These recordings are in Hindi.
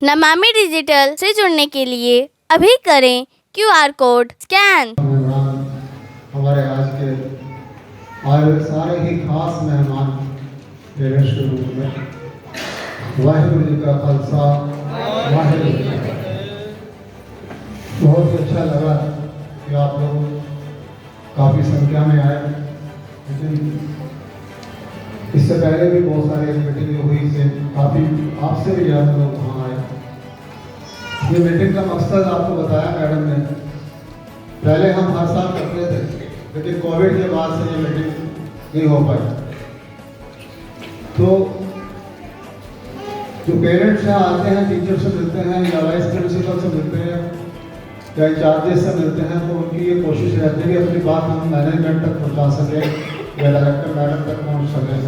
नमामि डिजिटल से जुड़ने के लिए अभी करें QR कोड स्कैन। हमारे आज के आए हुए सारे ही खास मेहमान पेरेंट्स के रूप में वाहिगुरू जी का खालसा वाहिगुरू जी का फतेह। बहुत अच्छा लगा कि आप लोग काफ़ी संख्या में आए, लेकिन इससे पहले भी बहुत सारी मीटिंग हुई से काफ़ी आपसे भी ज़्यादा लोग वहाँ आए। ये मीटिंग का मकसद आपको बताया मैडम ने, पहले हम हर साल करते थे, लेकिन कोविड के बाद से ये मीटिंग नहीं हो पाई। तो जो पेरेंट्स यहाँ आते हैं, टीचर से मिलते हैं या वाइस प्रिंसिपल से मिलते हैं या इंचार्जेस से मिलते हैं, तो उनकी ये कोशिश रहती है कि अपनी बात हम मैनेजमेंट तक पहुँचा सकें या डायरेक्टर मैडम तक पहुँच सकें।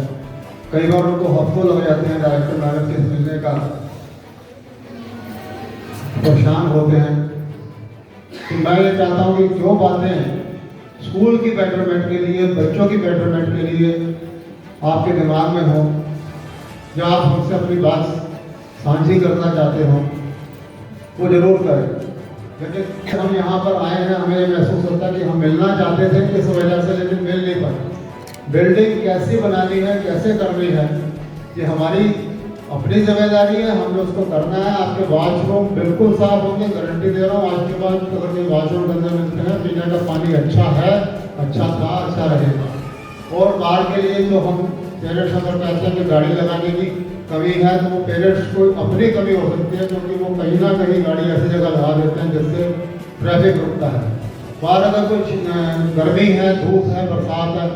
कई बार उनको हफ्तों लग जाते हैं डायरेक्टर मैडम से मिलने का, परेशान होते हैं। तो मैं ये चाहता हूँ कि जो बातें स्कूल की बेटरमेंट के लिए, बच्चों की बेटरमेंट के लिए आपके दिमाग में हो या आप हमसे अपनी बात साझी करना चाहते हो, वो जरूर करें। लेकिन हम यहाँ पर आए हैं, हमें महसूस होता है कि हम मिलना चाहते थे इस वजह से, लेकिन मिल नहीं पाए। बिल्डिंग कैसी बनानी है, कैसे करनी है, ये हमारी अपनी जिम्मेदारी है, हमें उसको करना है। आपके वॉशरूम बिल्कुल साफ होंगे, गारंटी दे रहा हूँ। आज के बाद अगर कोई वॉशरूम गंदे मिलते हैं, पीने का पानी अच्छा है, अच्छा था, अच्छा रहेगा। और बाहर के लिए जो हम पेरेंट्स अगर कहते हैं कि गाड़ी लगाने की कमी है, तो वो पेरेंट्स को अपनी कमी हो सकती है, क्योंकि वो कहीं ना कहीं गाड़ी ऐसी जगह लगा देते हैं जिससे ट्रैफिक रुकता है। बाहर अगर कुछ गर्मी है, धूप है, बरसात है,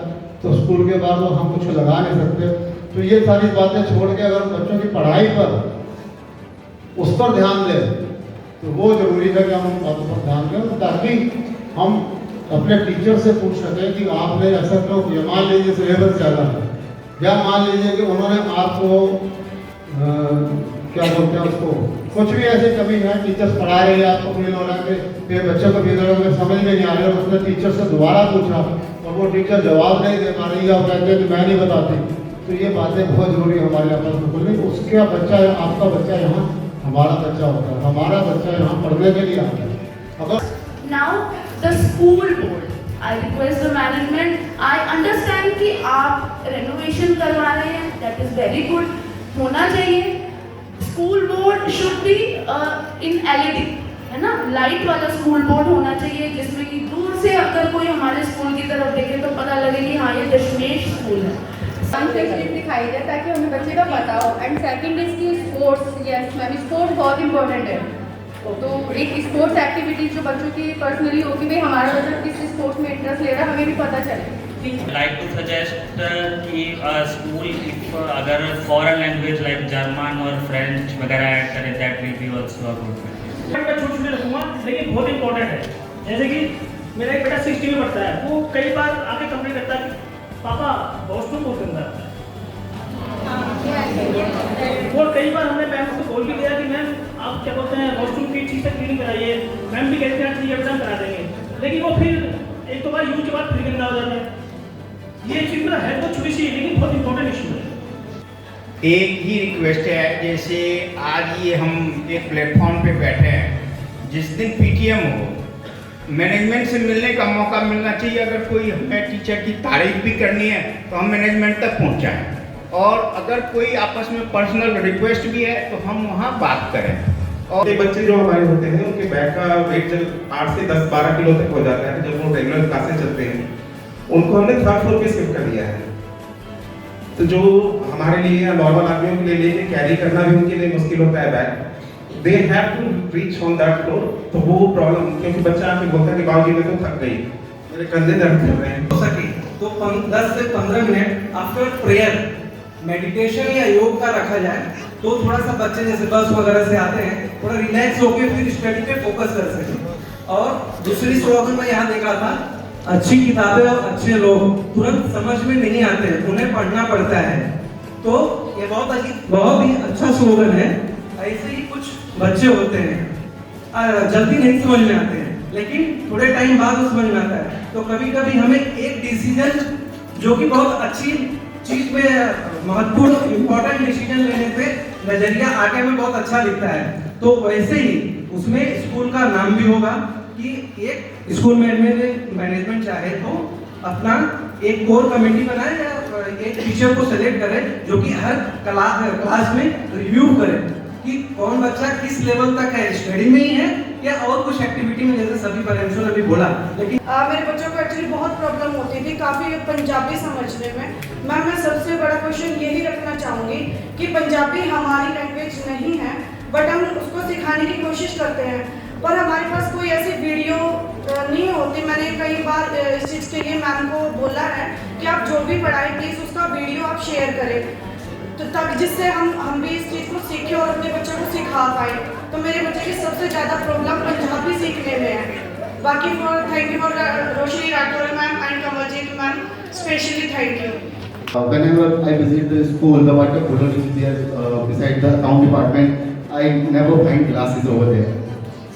तो स्कूल के बाद तो हम कुछ लगा नहीं सकते। तो ये सारी बातें छोड़ के अगर बच्चों की पढ़ाई पर उस पर ध्यान दें, तो वो जरूरी है कि हम उन बातों पर ध्यान दें, ताकि हम अपने टीचर से पूछ सकें कि आपने ऐसा क्यों किया। मान लीजिए सिलेबस ज़्यादा है, या मान लीजिए कि उन्होंने आपको क्या बोलते हैं उसको, कुछ भी ऐसी कमी है, टीचर्स पढ़ा रहे हैं, आपको फील हो रहा है कि बच्चों को फील हो रहा है समझ में नहीं आ रहा है, उसने टीचर से दोबारा पूछा और वो टीचर जवाब नहीं दे पा रही है और कहते हैं कि मैं नहीं बताती। तो ये बातें बहुत जरूरी है हमारे आपस में बोलने। उसका बच्चा, आपका बच्चा यहाँ हमारा बच्चा होता है, हमारा बच्चा यहाँ पढ़ने के लिए आता है। अगर Now the school board, I request the management, I understand कि आप renovation करवा रहे हैं, that is very good, होना चाहिए। School board should be in LED, है ना, लाइट वाला स्कूल बोर्ड होना चाहिए, जिसमें कि दूर से अगर कोई हमारे स्कूल की तरफ देखे तो पता लगे कि हाँ ये दशमेश स्कूल है। सनसेट दिखाई दे ताकि हमें बच्चे का पता हो। एंड सेकंड इज की स्पोर्ट्स, यस मैम, स्पोर्ट्स बहुत इंपॉर्टेंट है। तो एक स्पोर्ट्स एक्टिविटी जो बच्चों की पर्सनली होगी, भाई हमारा बच्चा किस स्पोर्ट्स में इंटरेस्ट ले रहा है, हमें भी पता चले। like to suggest कि school if अगर foreign language like German और French वगैरह ऐड करे, that will be also a good thing। मैं छोटे-छोटे रखूँगा, लेकिन बहुत इंपॉर्टेंट है। जैसे कि मेरा एक बेटा 6th में पढ़ता है, वो कई बार आके कंप्लेंट करता है कि पापा वॉशरूम बहुत गंदा है। और कई बार हमने मैम को बोल भी दिया कि मैम आप क्या बोलते हैं वॉशरूम की ठीक से क्लीनिंग कराइए, मैम भी कहते हैं ठीक है बेटा करा देंगे, लेकिन वो फिर एक दो बार यूज के बाद फिर गंदा हो जाता है। ये चीज़ है तो छोटी सी, लेकिन बहुत इंपॉर्टेंट इशू है। एक ही रिक्वेस्ट है, जैसे आज ये हम एक प्लेटफॉर्म पे बैठे हैं, जिस दिन पीटीएम हो, मैनेजमेंट से मिलने का मौका मिलना चाहिए। अगर कोई हमें टीचर की तारीफ भी करनी है तो हम मैनेजमेंट तक पहुंचाएं, और अगर कोई आपस में पर्सनल रिक्वेस्ट भी है तो हम वहां बात करें। और बच्चे जो हमारे होते हैं उनके बैग का वेट जब 8 से 10-12 किलो तक हो जाता है, जब वो रेगुलर क्लासेस चलते हैं, उनको हमने 3rd फ्लोर पे शिफ्ट कर दिया है। तो जो हमारे लिए या नॉर्मल आदमियों के लिए लेके कैरी करना भी उनके लिए मुश्किल होता है bag, they have to reach on that floor. तो वो प्रॉब्लम, क्योंकि बच्चा आके बोलता है कि बाबूजी मैं तो थक गई, मेरे कंधे दर्द कर रहे हैं। हो सके तो 10 से 15 मिनट आफ्टर प्रेयर मेडिटेशन या योग का रखा जाए, तो थोड़ा सा बच्चे जैसे बस वगैरह से आते हैं, थोड़ा रिलैक्स होकर फिर स्टडी पे फोकस कर सकें। और दूसरी स्लोगन मैं यहाँ देख रहा था, अच्छी किताबें और अच्छे लोग तुरंत समझ में नहीं आते हैं, उन्हें पढ़ना पड़ता है। तो ये बहुत ही अच्छा स्लोगन है। ऐसे ही कुछ बच्चे होते हैं जल्दी नहीं समझ में आते हैं, लेकिन थोड़े टाइम बाद वो समझ में आता है। तो कभी कभी हमें एक डिसीजन जो कि बहुत अच्छी चीज में महत्वपूर्ण इंपॉर्टेंट डिसीजन लेने पे नजरिया आगे में बहुत अच्छा दिखता है। तो वैसे ही उसमें स्कूल का नाम भी होगा कि एक स्कूल मैनेजमेंट चाहे तो अपना एक कोर कमेटी बनाए या एक टीचर को सेलेक्ट करे जो कि हर क्लास में रिव्यू करे कि कौन बच्चा किस लेवल तक है, स्टडी में ही है या और कुछ एक्टिविटी में, जैसे सभी पेरेंट्स ने अभी बोला। लेकिन मेरे बच्चों को एक्चुअली बहुत प्रॉब्लम होती थी काफ़ी पंजाबी समझने में। मैं सबसे बड़ा क्वेश्चन यही रखना चाहूँगी कि पंजाबी हमारी लैंग्वेज नहीं है, बट हम उसको सिखाने की कोशिश करते हैं, पर हमारे पास कोई ऐसी वीडियो नहीं होती। मैंने कई बार इस चीज़ के लिए मैम को बोला है कि आप जो भी पढ़ाएं प्लीज़ उसका वीडियो आप शेयर करें, तो तक जिससे हम भी इस चीज़ को सीखें और अपने बच्चों को सिखा पाएँ। तो मेरे बच्चे की सबसे ज़्यादा प्रॉब्लम पंजाबी सीखने में है। बाकी thank you for Roshni Rathore ma'am and Kamaljeet ma'am, specially thank you. Whenever I visit the school, the water cooler is there beside the account department. I never find glasses over there.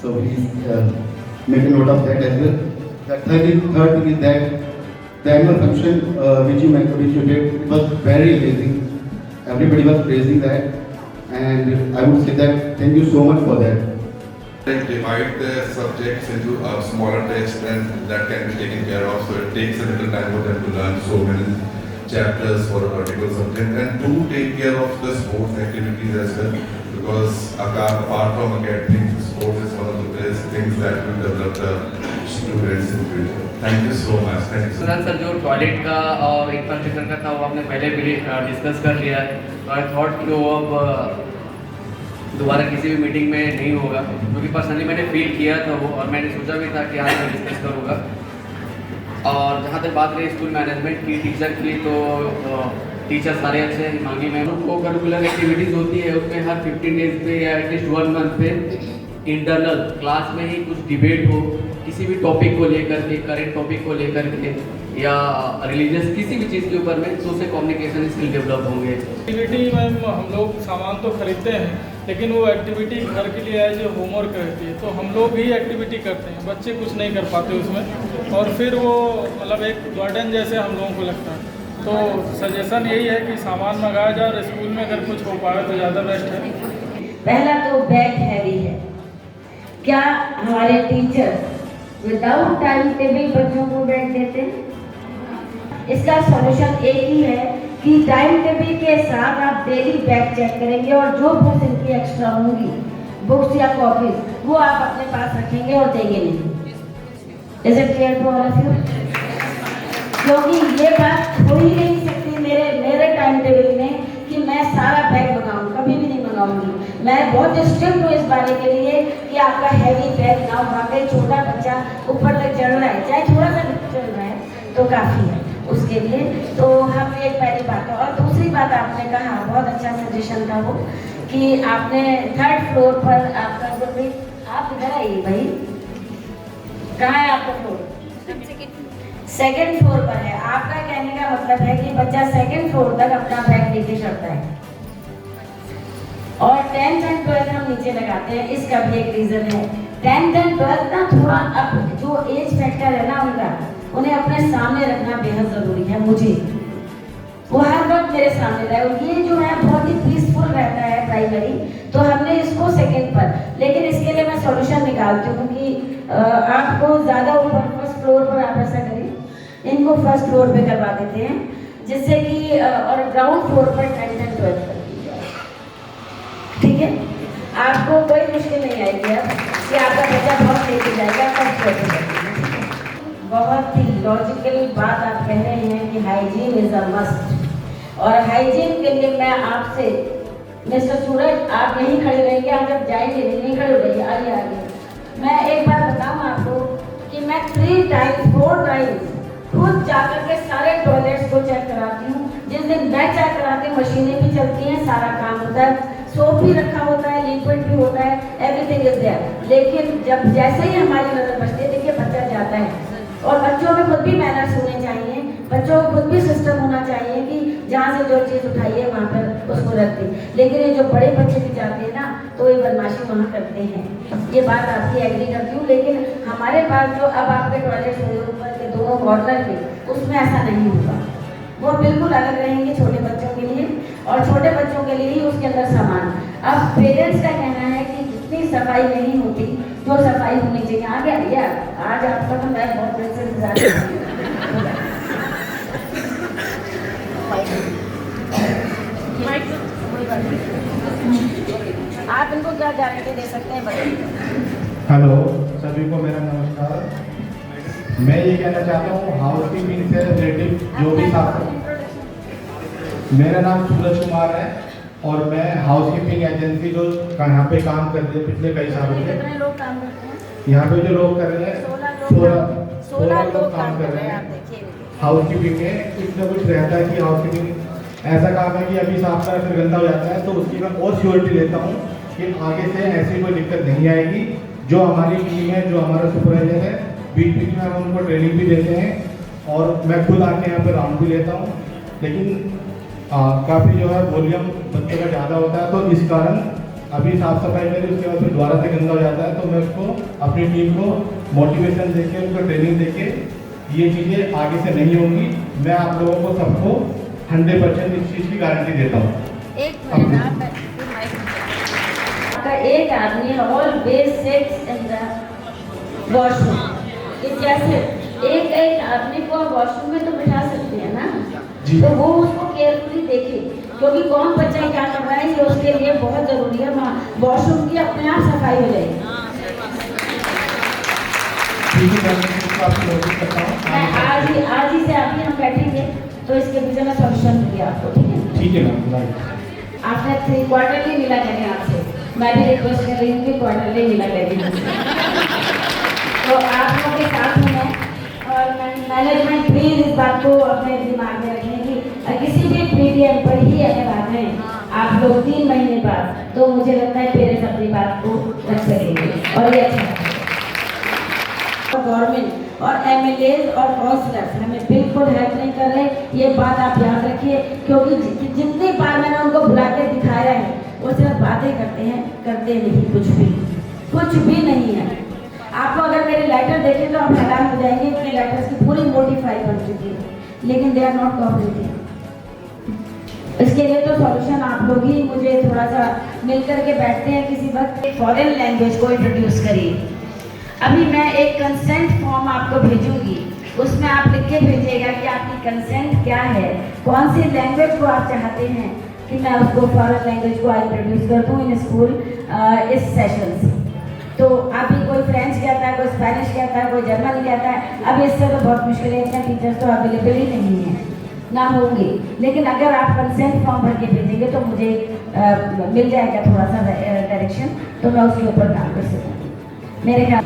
So please make a note of that as well. The third thing is that the annual function which you did, it was very amazing. Everybody was praising that, and I would say that thank you so much for that. They divide the subjects into smaller tests, and that can be taken care of. So it takes a little time for them to learn so many chapters for a particular subject, and to take care of the sports activities as well, because apart from academic, sports is one of the best things that will develop the students in future. Thank you so much. Thank you so much. Sir जो टॉयलेट का और इंफ्रास्ट्रक्चर का था वो आपने पहले भी डिस्कस कर लिया है, तो आई थॉट कि वो अब दोबारा किसी भी मीटिंग में नहीं होगा, क्योंकि पर्सनली मैंने फील किया था वो, और मैंने सोचा भी था कि आज मैं डिस्कस करूँगा। और जहाँ तक बात रही स्कूल मैनेजमेंट की, टीचर की, तो टीचर सारे अच्छे हैं। हिमांगी मैम को करिकुलर एक्टिविटीज़ होती है, उसमें हर 15 डेज पे या एटलीस्ट 1 मंथ पे इंटरनल क्लास में ही कुछ डिबेट हो किसी भी टॉपिक को लेकर के, करेंट टॉपिक को लेकर के या रिलीजियस किसी भी चीज़ के ऊपर में, तो उससे कम्युनिकेशन स्किल डेवलप होंगे। एक्टिविटी मैम हम लोग सामान तो खरीदते हैं, लेकिन वो एक्टिविटी घर के लिए जो होमवर्क रहती है तो हम लोग ही एक्टिविटी करते हैं, बच्चे कुछ नहीं कर पाते उसमें, और फिर वो मतलब एक बर्डन जैसे हम लोगों को लगता है। तो सजेशन यही है कि सामान मंगाया जाए और स्कूल में अगर कुछ हो पाए तो ज़्यादा बेस्ट है। पहला तो बैग हैवी है। क्या हमारे टीचर विदाउट टाइम टेबल बच्चों को बैग देते हैं? इसका सॉल्यूशन एक ही है कि टाइम टेबल के साथ आप डेली बैग चेक करेंगे और जो बुक्स इनकी एक्स्ट्रा होंगी, बुक्स या कॉपीज, वो आप अपने पास रखेंगे और देंगे नहीं। Is it clear to all of you? क्योंकि ये बात हो ही नहीं सकती मेरे टाइम टेबल में कि मैं सारा बैग मंगाऊँ, कभी भी नहीं मंगाऊंगी। मैं बहुत स्ट्रिक्ट हूँ इस बारे के लिए कि आपका हैवी बैग ना हो। वाकई छोटा बच्चा ऊपर तक चढ़ रहा है, चाहे थोड़ा सा चढ़ रहा है तो काफ़ी है उसके लिए। तो हम एक पहली बात है। और दूसरी बात आपने कहा, बहुत अच्छा सजेशन था वो, कि आपने 3rd फ्लोर पर आपका जो भी, आप इधर आइए भाई, कहाँ है आपका फ्लोर? 2nd फ्लोर पर है। आपका कहने का मतलब है कि बच्चा 2nd फ्लोर तक अपना बैग लेके चढ़ता है, और 10th एंड 12th हम नीचे लगाते हैं। इसका भी एक रीज़न है। 10th एंड 12th ना थोड़ा अब जो एज फैक्टर है ना उनका, उन्हें अपने सामने रखना बेहद ज़रूरी है। मुझे वो हर वक्त मेरे सामने रहे, और ये जो है बहुत ही पीसफुल रहता है प्राइमरी, तो हमने इसको 2nd पर, लेकिन इसके लिए मैं सॉल्यूशन निकालती हूँ कि आपको ज़्यादा ऊपर 1st फ्लोर पर आप ऐसा करें, इनको 1st फ्लोर पे करवा देते हैं, जिससे कि और ग्राउंड फ्लोर पर 10th एंड 12th पर, ठीक है? आपको कोई मुश्किल नहीं आएगी अब कि आपका बच्चा बहुत लेके जाएगा 1st फ्लोर पर। बहुत ही लॉजिकल बात आप कह रहे हैं कि हाइजीन इज अ मस्ट, और हाइजीन के लिए मैं आपसे, मिस्टर सूरज आप यहीं खड़े रहेंगे, आप जब जाएंगे नहीं खड़े रहिए, आइए आगे। मैं एक बात बताऊं आपको कि मैं 3 टाइम्स 4 टाइम्स खुद जाकर के सारे टॉयलेट्स को चेक कराती हूँ। जिस दिन मैं चेक कराती हूँ मशीनें भी चलती हैं, सारा काम होता है, सोप भी रखा होता है, लिक्विड भी होता है, एवरीथिंग इज देयर। लेकिन जब जैसे ही हमारी नजर बचती है, देखिए बच्चा जाता है, और बच्चों में खुद भी मैनर्स होने चाहिए, बच्चों को खुद भी सिस्टम होना चाहिए कि जहाँ से जो चीज़ उठाइए वहाँ पर उसको रख दें। लेकिन ये जो बड़े बच्चे भी जाते हैं ना, तो ये बदमाशी वहाँ करते हैं। ये बात आपकी एग्री करती हूँ, लेकिन हमारे पास जो अब आपके टॉयलेट हुए ऊपर के दोनों कॉर्नर के, उसमें ऐसा नहीं होगा, वो बिल्कुल अलग रहेंगे छोटे बच्चों के लिए। और छोटे बच्चों के लिए ही उसके अंदर सामान। अब पेरेंट्स का कहना है कि जितनी सफाई नहीं होती जो सफाई होनी चाहिए। आगे आइए, आज आपका तो मैं बहुत दिल से इंतजार आप इनको क्या गारंटी दे सकते हैं बताइए। हेलो सभी को मेरा नमस्कार। मैं ये कहना चाहता हूँ हाउस कीपिंग से रिलेटिव जो भी साथ, मेरा नाम सूरज कुमार है और मैं हाउस कीपिंग एजेंसी जो यहाँ पे काम कर रही है पिछले कई सालों से। कितने लोग काम करते हैं? यहाँ पे जो लोग कर रहे हैं 16 लोग काम कर रहे हैं हाउस कीपिंग में। कुछ ना कुछ रहता है कि हाउस कीपिंग ऐसा काम है कि अभी साफ करा फिर गंदा हो जाता है, तो उसकी मैं और श्योरिटी लेता हूँ कि आगे से ऐसी कोई दिक्कत नहीं आएगी। जो हमारी टीम है, जो हमारा सुपरवाइजर है, बीच बीच में हम उनको ट्रेनिंग भी देते हैं और मैं खुद आके यहाँ पर राउंड भी लेता हूँ। लेकिन काफ़ी जो है वॉल्यूम बच्चों का ज़्यादा होता है, तो इस कारण अभी साफ सफाई करी, उसके बाद फिर दोबारा से गंदा हो जाता है। तो मैं उसको अपनी टीम को मोटिवेशन देके, उनको ट्रेनिंग देके ये चीज़ें आगे से नहीं होंगी। मैं आप लोगों को सबको 100% इस चीज़ की गारंटी देता हूँ। एक आदमी always sits in the washroom, जैसे एक आदमी को वॉशरूम में तो बिठा सकते हैं ना, तो वो उसको केयरफुली देखे, क्योंकि कौन बच्चा क्या कर रहा है ये उसके लिए बहुत जरूरी है। वॉशरूम की अपने आप सफाई हो जाएगी। मैं आज ही से अभी हम बैठेंगे तो इसके पीछे मैं सोल्यूशन दूंगी आपको, ठीक है? ठीक है मैम। आपने 3 क्वार्टरली मिला करें आपसे, मैं भी रिक्वेस्ट कर रही हूँ कि क्वार्टरली मिला करें। तो आप लोगों के साथ हूँ मैं, और मैनेजमेंट प्लीज इस बात को अपने दिमाग में रखें कि किसी भी पीटीएम पर ही अगर आ गए आप लोग 3 महीने बाद, तो मुझे लगता है पेरेंट्स अपनी बात को रख सकेंगे और ये अच्छा है। गवर्नमेंट और एमएलए और काउंसलर्स हमें बिल्कुल हेल्प नहीं कर रहे, ये बात आप याद रखिए, क्योंकि जितनी बार मैंने उनको बुला के दिखाया है वो सिर्फ बातें करते हैं, करते नहीं कुछ भी नहीं है। आपको अगर मेरे लेटर देखें तो आप हैरान हो जाएंगे कि लेटर्स की पूरी मोडिफाई बन चुकी है, लेकिन दे आर नॉट कोऑपरेटिंग। इसके लिए तो सॉल्यूशन आप लोग ही मुझे थोड़ा सा मिल करके बैठते हैं किसी वक्त, फॉरेन लैंग्वेज को इंट्रोड्यूस करिए। अभी मैं एक कंसेंट फॉर्म आपको भेजूंगी, उसमें आप लिख के भेजिएगा कि आपकी कंसेंट क्या है, कौन सी लैंग्वेज को आप चाहते हैं कि मैं उसको फॉरेन लैंग्वेज को इंट्रोड्यूस कर दूँ इन स्कूल इस सेशन से। तो अभी कोई फ्रेंच कहता है, कोई स्पेनिश कहता है, कोई जर्मन कहता है। अब इससे तो बहुत मुश्किल है, इतने टीचर्स तो अवेलेबल ही नहीं है, ना होंगे। लेकिन अगर आप कंसेंट फॉर्म भर के भेजेंगे तो मुझे मिल जाएगा थोड़ा सा डायरेक्शन, तो मैं उसके ऊपर काम कर सकूँ। मेरे ख्याल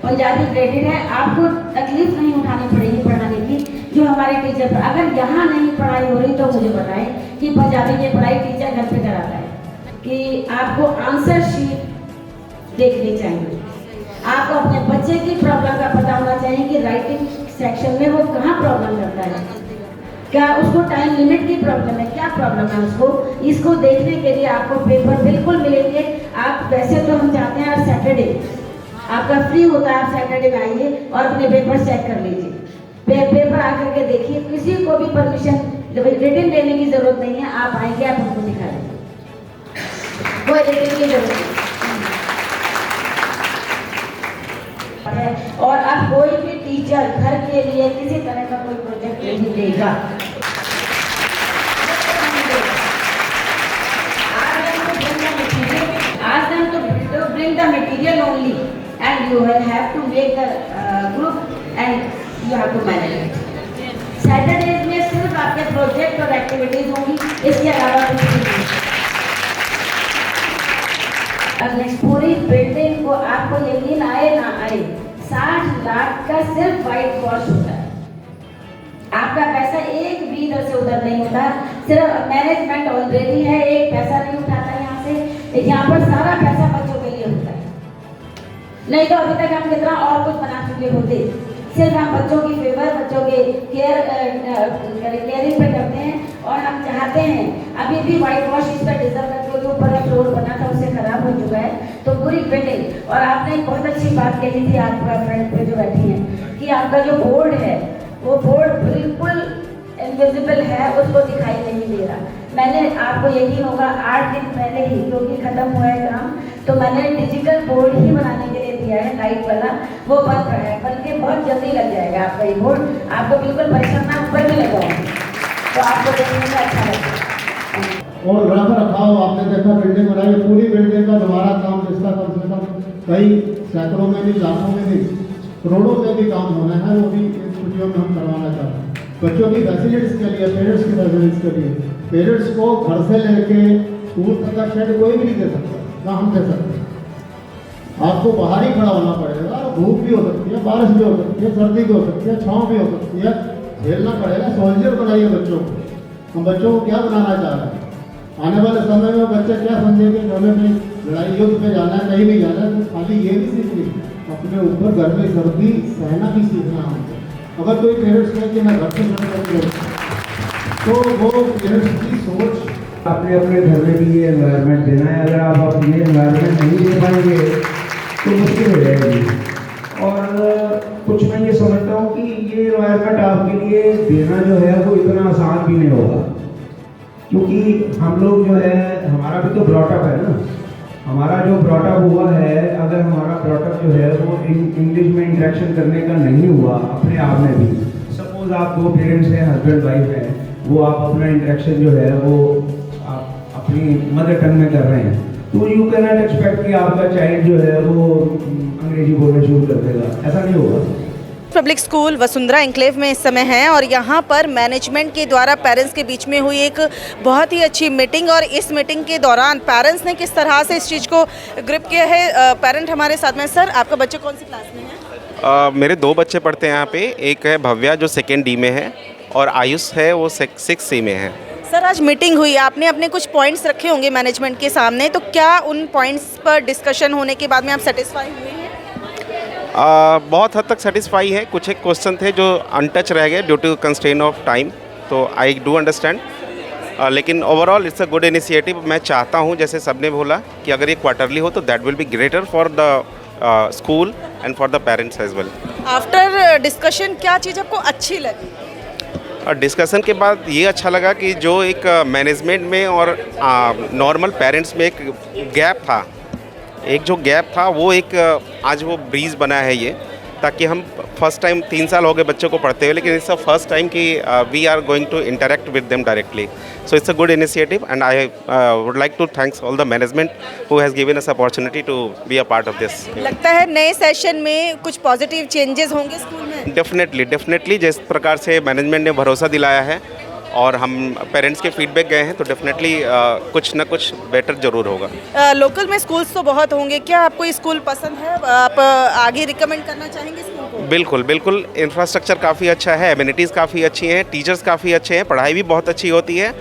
पंजाबी ग्रेडेड है, आपको तकलीफ नहीं उठानी पड़ेगी पढ़ाने की। जो हमारे टीचर, अगर यहाँ नहीं पढ़ाई हो रही तो मुझे बताएं कि पंजाबी की पढ़ाई टीचर घर पे कराता है, कि आपको आंसर शीट देखनी चाहिए, आपको अपने बच्चे की प्रॉब्लम का पता होना चाहिए कि राइटिंग सेक्शन में वो कहाँ प्रॉब्लम करता है, क्या उसको टाइम लिमिट की प्रॉब्लम है, क्या प्रॉब्लम है उसको। इसको देखने के लिए आपको पेपर बिल्कुल मिलेंगे। आप वैसे तो हम चाहते हैं सैटरडे आपका फ्री होता है, आप सैटरडे में आइए और अपने पेपर चेक कर लीजिए, पेपर आकर के देखिए। किसी को भी परमिशन रिटन देने की जरूरत नहीं है, आप आएंगे आप उनको दिखा देंगे, कोई रिटन की जरूरत नहीं। और अब कोई भी टीचर घर के लिए किसी तरह का कोई प्रोजेक्ट नहीं देगा। Ask them to bring the material only, and you will have to make the group and you have to manage it. Saturdays में सिर्फ आपके प्रोजेक्ट और एक्टिविटीज होंगी, इसके अलावा कुछ नहीं। पूरी बिल्डिंग को आपको यकीन आए ना आए 60 लाख का सिर्फ वाइट वॉश होता है। आपका पैसा एक भी इधर से उधर नहीं होता, सिर्फ मैनेजमेंट ऑलरेडी है, एक पैसा नहीं उठाता यहाँ से, यहाँ पर सारा पैसा बच्चों के लिए होता है। नहीं तो अभी तक हम कितना और कुछ बना चुके होते, सिर्फ हम बच्चों की फेवर, बच्चों के केयरिंग पे करते हैं। और हम चाहते हैं, अभी भी वाइट वॉश इसका डिजर्व करके जो ऊपर फ्लोर बना था उससे खराब हो चुका है, तो पूरी बिल्डिंग। और आपने एक बहुत अच्छी बात कही थी आपका फ्रंट पे जो बैठी है, कि आपका जो बोर्ड है वो बोर्ड बिल्कुल इनविजिबल है, उसको दिखाई नहीं दे रहा। मैंने आपको यही होगा 8 दिन पहले ही, क्योंकि ख़त्म हुआ है काम, तो मैंने डिजिटल बोर्ड ही बनाने के लिए दिया है, लाइट वाला, वो बन रहा है, बल्कि बहुत जल्दी लग जाएगा आपका ये बोर्ड, आपको बिल्कुल परिश्रम ना ऊपर भी लगाऊंगी, तो आपको देखने में अच्छा लगेगा। और रख रखाव आपने देखा, बिल्डिंग बनाई, पूरी बिल्डिंग का दोबारा काम जिसका कम से कम कई सैकड़ों में भी, लाखों में भी, करोड़ों में भी काम होना है, वो भी इन छुट्टियों में हम करवाना चाहते हैं। बच्चों की फैसिलिटीज़ के लिए, पेरेंट्स की फैसिलिटीज़ के लिए, पेरेंट्स को घर से लेके स्कूल तक का शेड कोई भी नहीं दे सकता, ना हम दे सकते। आपको बाहर ही खड़ा होना पड़ेगा, धूप भी हो सकती है, बारिश भी हो सकती है, सर्दी भी हो सकती है, छाँव भी हो सकती है, झेलना पड़ेगा। सोल्जर बनाइए बच्चों को। हम बच्चों को क्या बनाना चाह रहे हैं? आने वाले समय में बच्चे क्या समझेंगे कि हमें कहीं लड़ाई युद्ध पे जाना है, कहीं भी जाना है, तो खाली ये भी सीखनी, अपने ऊपर गर्मी सर्दी सहना भी सीखना हमको। अगर कोई पेरेंट्स कहे कि मैं घर से लड़ तो वो पेरेंट्स की सोच, अपने अपने घर में भी ये एनवायरनमेंट देना है। अगर आप अब ये एनवायरनमेंट नहीं दे पाएंगे तो मुश्किल हो जाएगी। और कुछ मैं ये समझता हूँ कि ये एनवायरनमेंट आपके लिए देना जो है वो इतना आसान भी नहीं होगा, क्योंकि हम लोग जो है, हमारा भी तो ब्रॉटअप है ना, हमारा जो ब्रॉटअप हुआ है, अगर हमारा ब्रॉटअप जो है वो इंग्लिश में इंटरेक्शन करने का नहीं हुआ अपने आप में भी, सपोज आप 2 पेरेंट्स हैं, हस्बैंड वाइफ हैं, वो आप अपना इंटरेक्शन जो है वो आप अपनी मदर टंग में कर रहे हैं, तो यू कैन नॉट एक्सपेक्ट कि आपका चाइल्ड जो है वो अंग्रेजी बोलना शुरू कर देगा, ऐसा नहीं होगा। पब्लिक स्कूल वसुंधरा एन्क्लेव में इस समय हैं और यहाँ पर मैनेजमेंट के द्वारा पेरेंट्स के बीच में हुई एक बहुत ही अच्छी मीटिंग, और इस मीटिंग के दौरान पेरेंट्स ने किस तरह से इस चीज़ को ग्रिप किया है। पेरेंट हमारे साथ में। सर, आपका बच्चे कौन सी क्लास में है? मेरे 2 बच्चे पढ़ते हैं यहाँ पे, एक है भव्या जो 2nd D में है, और आयुष है वो 6th C में है। सर, आज मीटिंग हुई, आपने अपने कुछ पॉइंट्स रखे होंगे मैनेजमेंट के सामने, तो क्या उन पॉइंट्स पर डिस्कशन होने के बाद में आप सेटिस्फाई हुए हैं? बहुत हद तक सेटिस्फाई है। कुछ एक क्वेश्चन थे जो अनटच रह गए due to constraint of time, तो आई डू अंडरस्टैंड, लेकिन overall it's a good initiative. मैं चाहता हूँ, जैसे सबने बोला, कि अगर ये क्वार्टरली हो तो that will be greater for the school and for the parents as well. After discussion क्या चीज़ आपको अच्छी लगी? डिस्कशन के बाद ये अच्छा लगा कि जो एक मैनेजमेंट में और नॉर्मल पेरेंट्स में एक गैप था, वो एक आज वो ब्रीज बना है ये, ताकि हम फर्स्ट टाइम 3 साल हो गए बच्चों को पढ़ते हुए, लेकिन इट्स अ फर्स्ट टाइम कि we are going to interact with them directly, so it's a good initiative and I would like to thanks all the management who has given us opportunity to be a part of this. लगता है नए सेशन में कुछ पॉजिटिव चेंजेस होंगे स्कूल में? डेफिनेटली जिस प्रकार से मैनेजमेंट ने भरोसा दिलाया है और हम पेरेंट्स के फीडबैक गए हैं, तो डेफिनेटली कुछ ना कुछ बेटर ज़रूर होगा। लोकल में स्कूल्स तो बहुत होंगे, क्या आपको ये स्कूल पसंद है? आप आगे रिकमेंड करना चाहेंगे स्कूल को? बिल्कुल। इंफ्रास्ट्रक्चर काफ़ी अच्छा है, एमिनिटीज़ काफ़ी अच्छी हैं, टीचर्स काफ़ी अच्छे हैं, पढ़ाई भी बहुत अच्छी होती है,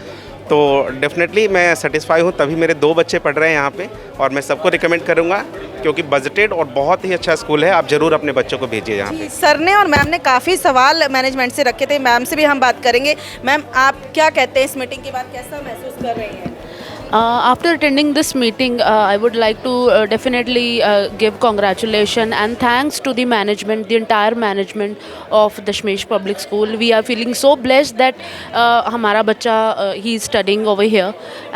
तो डेफिनेटली मैं सेटिस्फाई हूँ। तभी मेरे 2 बच्चे पढ़ रहे हैं यहाँ पे, और मैं सबको रिकमेंड करूँगा, क्योंकि बजटेड और बहुत ही अच्छा स्कूल है। आप ज़रूर अपने बच्चों को भेजिए यहाँ पे। सर ने और मैम ने काफ़ी सवाल मैनेजमेंट से रखे थे, मैम से भी हम बात करेंगे। मैम, आप क्या कहते हैं, इस मीटिंग के बाद कैसा महसूस कर रही हैं? After attending this meeting, I would like to definitely give congratulations and thanks to the management, the entire management of Dashmesh Public School. We are feeling so blessed that हमारा बच्चा he is studying over here,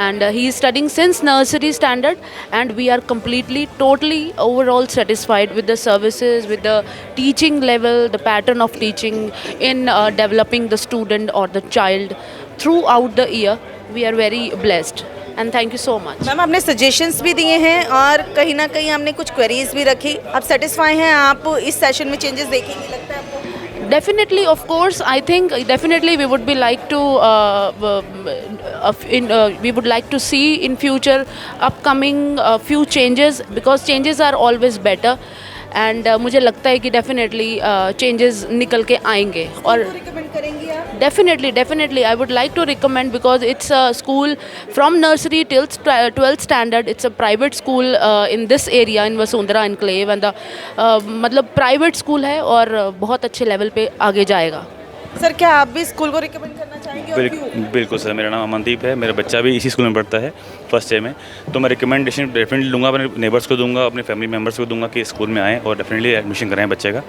and he is studying since nursery standard, and we are completely, totally, overall satisfied with the services, with the teaching level, the pattern of teaching in developing the student or the child throughout the year. We are very blessed. And thank you so much. Ma'am, आपने सजेशंस भी दिए हैं और कहीं ना कहीं हमने कुछ क्वेरीज भी रखी। आप सेटिस्फाई हैं? आप इस सेशन में चेंजेस देखेंगे लगता है आपको? Definitely, of course. I think definitely we would be like to we would like to see in future upcoming few changes, because changes are always better, and मुझे लगता है कि डेफिनेटली चेंजेस निकल के आएंगे। और रिकमेंड करेंगी आप? Definitely, I would like to recommend, because it's a school from nursery till 12th standard. It's a private school in this area in Vasundhara Enclave, and मतलब प्राइवेट स्कूल है और बहुत अच्छे लेवल पे आगे जाएगा। सर, क्या आप भी स्कूल को रिकमेंड करना चाहेंगे और क्यों? बिल्कुल सर, मेरा नाम अमनदीप है, मेरा बच्चा भी इसी स्कूल में पढ़ता है, फर्स्ट ईयर में, तो मैं रिकमेंडेशन डेफिनेटली दूंगा, अपने नेबर्स को दूंगा, अपने फैमिली मेम्बर्स को दूंगा कि स्कूल में आएँ और डेफिनेटली एडमिशन कराएं बच्चे का।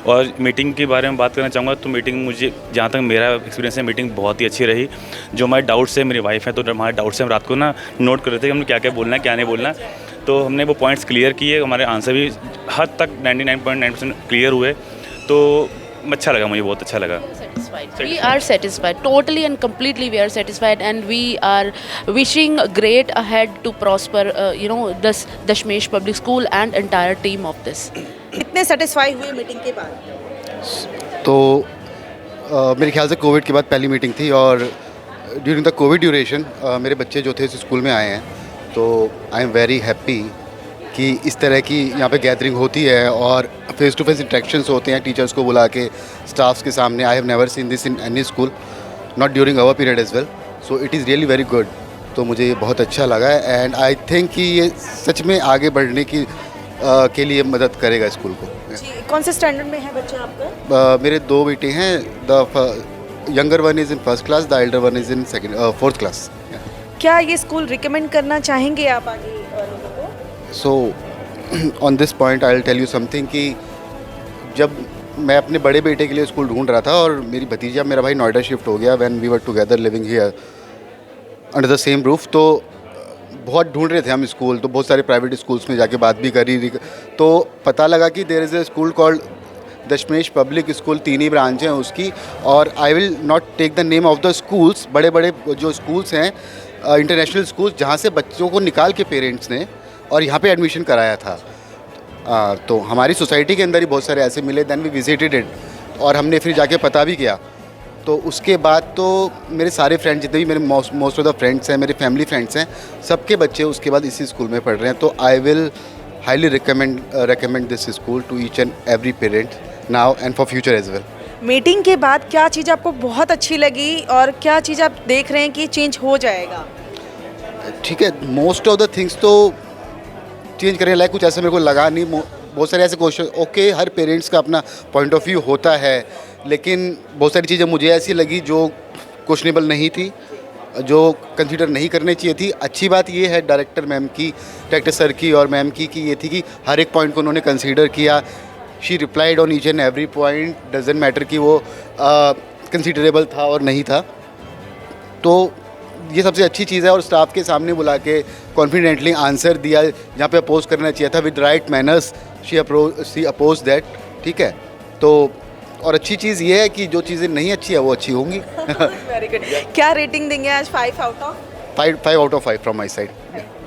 और मीटिंग के बारे में बात करना चाहूँगा तो मीटिंग मुझे जहाँ तक मेरा एक्सपीरियंस है मीटिंग बहुत ही अच्छी रही। जो हमारे डाउट्स है, मेरी वाइफ है तो हमारे डाउट्स हैं हम रात को ना नोट कर रहे थे कि हमने क्या क्या बोलना है क्या नहीं बोलना, तो हमने वो पॉइंट्स क्लियर किए, हमारे आंसर भी हद तक 99.9% क्लियर हुए। तो अच्छा लगा, मुझे बहुत अच्छा लगा। We are satisfied, totally and completely we are satisfied, and we are wishing great ahead to prosper, this Dashmesh Public School and entire team of this. कितने सेटिस्फाई हुए मीटिंग के बाद? तो मेरे ख्याल से कोविड के बाद पहली मीटिंग थी और ड्यूरिंग द कोविड ड्यूरेशन मेरे बच्चे जो थे इस स्कूल में आए हैं, तो आई एम वेरी हैप्पी कि इस तरह की यहाँ पे गैदरिंग होती है और फेस टू फेस इंटरेक्शंस होते हैं टीचर्स को बुला के, स्टाफ्स के सामने। I have never seen this in any school, not during our period as well, so it is really very good. तो मुझे ये बहुत अच्छा लगा है एंड आई थिंक कि ये सच में आगे बढ़ने की के लिए मदद करेगा स्कूल को। कौन से स्टैंडर्ड में है बच्चा आपका? मेरे 2 बेटे हैं, the younger one is in first class, the Elder one is in fourth class. क्या ये स्कूल रिकमेंड करना चाहेंगे आप आगे लोगों को? So on this point I will tell you something कि जब मैं अपने बड़े बेटे के लिए स्कूल ढूंढ रहा था और मेरी भतीजा मेरा भाई नोएडा शिफ्ट हो गया, when we were together living here under the same roof, तो बहुत ढूंढ रहे थे हम स्कूल। तो बहुत सारे प्राइवेट स्कूल्स में जाके बात भी करी, तो पता लगा कि there is a school called Dashmesh public school, 3 ही ब्रांच हैं उसकी। और I will not take the name of the schools, बड़े बड़े जो स्कूल्स हैं इंटरनेशनल स्कूल्स जहाँ से बच्चों को निकाल के पेरेंट्स ने और यहाँ पे एडमिशन कराया था। तो हमारी सोसाइटी के अंदर ही बहुत सारे ऐसे मिले, दैन वी विजिटेड इट और हमने फिर जाके पता भी किया। तो उसके बाद तो मेरे सारे फ्रेंड्स जितने भी मेरे मोस्ट ऑफ द फ्रेंड्स हैं, मेरे फैमिली फ्रेंड्स हैं, सबके बच्चे उसके बाद इसी स्कूल में पढ़ रहे हैं। तो I will highly recommend this school to each and every parent now and for future as well. Meeting के बाद क्या चीज़ आपको बहुत अच्छी लगी और क्या चीज़ आप देख रहे हैं कि चेंज हो जाएगा? ठीक है, मोस्ट ऑफ द थिंग्स तो चेंज करने लायक कुछ ऐसा मेरे को लगा नहीं। बहुत सारे ऐसे क्वेश्चन, ओके हर पेरेंट्स का अपना पॉइंट ऑफ व्यू होता है, लेकिन बहुत सारी चीज़ें मुझे ऐसी लगी जो क्वेश्चनेबल नहीं थी, जो कंसीडर नहीं करनी चाहिए थी। अच्छी बात ये है डायरेक्टर सर की और मैम की कि ये थी कि हर एक पॉइंट को उन्होंने कंसीडर किया। She replied on each and every point, doesn't matter कि वो कंसीडरेबल था और नहीं था। तो ये सबसे अच्छी चीज़ है और स्टाफ के सामने बुला के कॉन्फिडेंटली आंसर दिया, जहाँ पे अपोज करना चाहिए था with right manners, she oppose that. ठीक है, तो और अच्छी चीज़ ये है कि जो चीज़ें नहीं अच्छी है वो अच्छी होंगी। Very good. क्या रेटिंग देंगे आज 5 out of 5 from my side.